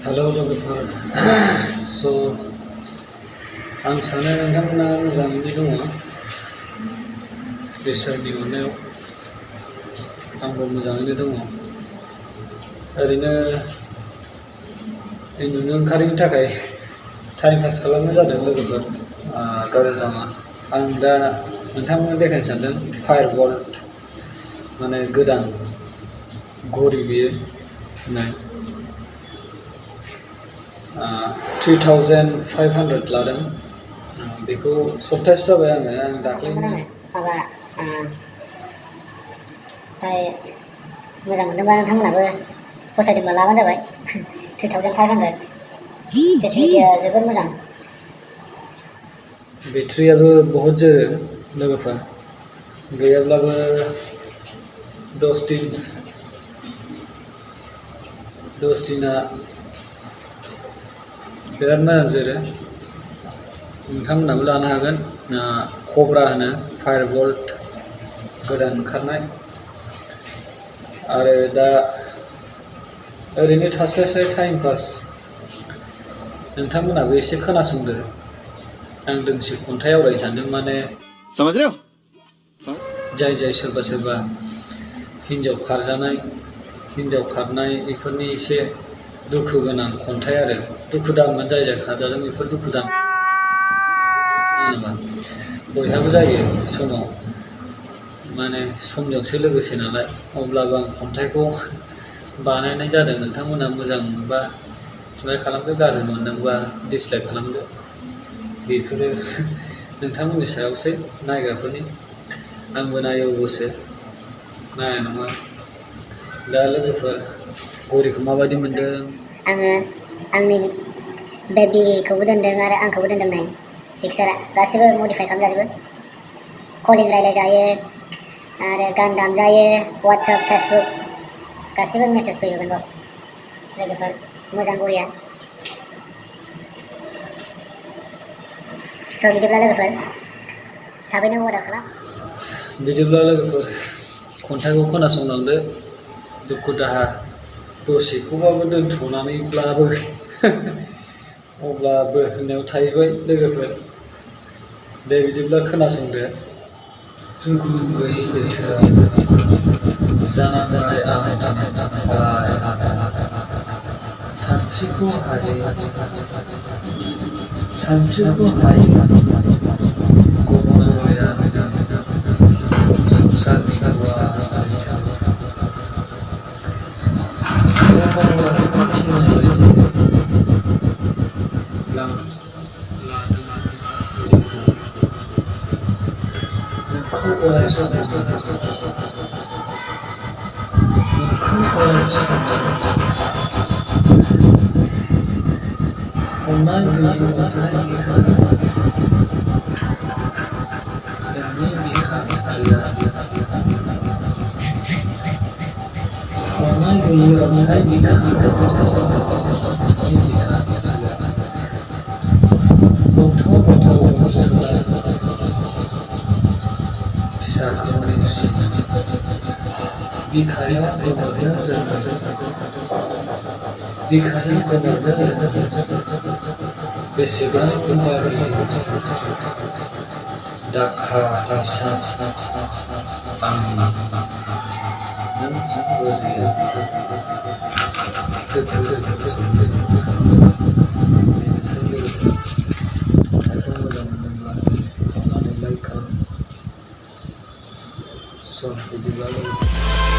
hello लोगोफोर स' आं सानो नोंथांमोना मोजाङैनो दङ इसोरनि अननायाव आंबो मोजाङैनो दङ ओरैनो उन्दुनो ओंखारैनि थाखाय टाइम पास खालामनाय जादों लोगोफोर गाज्रि नङा आं दा नोंथांमोननो देखायनो सानदों फायारबल्ट माने गोदान घरि बेयो नाय 3500 लादों बेखौ सप्तासे जाबाय आं दाख्लैनो माबा ओमफ्राय मोजां मोनदोंबा नोंथांमोनाबो फसायदोंबा लाबानो जाबाय 3500 फेसिलिटिया जोबोर मोजां बेटारियाबो बहुत जोरो लोगोफोर गैयाब्लाबो 10 दिना बिराद मोजां जोरो नोंथांमोनाबो लानो हागोन कब्रा होनो फायारबल्ट गोदान ओंखारनाय आरो दा ओरैनो थास्लायस्लाय टाइम पास नोंथांमोनाबो एसे खोनासंदो आं दोंसे खन्थाइ आवरायनो सानदों माने जाय सोरबा हिन्जाव खारनाय बेफोरनि एसे दुखु गोनां खन्थाइ आरो दुखु दांमोन जाय खारजादों बेफोर दुखु दां बयहाबो जायो समाव माने समजोंसो लोगोसे नालाय अब्लाबो आं खन्थाइखौ बानायनाय जादों नोंथांमोना मोजां मोनबा लाइक खालामदो गाज्रि मोनदोंबा डिसलाइक खालामदो बेफोरो नोंथांमोननि सायावसो नायग्राफोरनि आंबो नायो अबयस्से नाया नङा दा लोगोफोर घरिखौ माबायदि मोनदों आङो आंनि बेबीखौबो दोनदों आरो आंखौबो दोनदों नै पिक्सारा गासिबो मडिफाइ खालामजाजोबो कलिं रायलायजायो आरो गान दामजायो वाट्सएप फेसबुक गासिबो मेसेज फैयो बेयाव लोगोफोर मोजां घरिया स' बिदिब्ला लोगोफोर थाबैनो अर्डार खालाम बिदिब्ला लोगोफोर खन्थाइखौ खोनासंलांदो दुखु दाहा दसेखौबाबो दोनथ'नानैब्लाबो अब्लाबो होननायाव थाहैबाय लोगोफोर दे बिदिब्ला खोनासंदो रुगु गैयै लैथोआव जानाय सानस्रिखौ हायै गब'नाया संसारनि अननाय गैयै अन्थाइ बिखा नोंनि बिखा गैया अननाय गैयै अन्थाइ बिखा नोंनि बिखा गथ' मुसुला फिसाखौ नेवसि बिखायाव गोमोरनो रोङो बिखायाव गोमोरनो रोङो बेसेबां गुवारै दाखा दासा आंनि नों बुजिया गोथौ बेनोसै लोगोफोर खन्थाइखौ मोजां मोनदोंब्ला अननानै लाइक खालाम स' बिदिब्ला लोगोफोर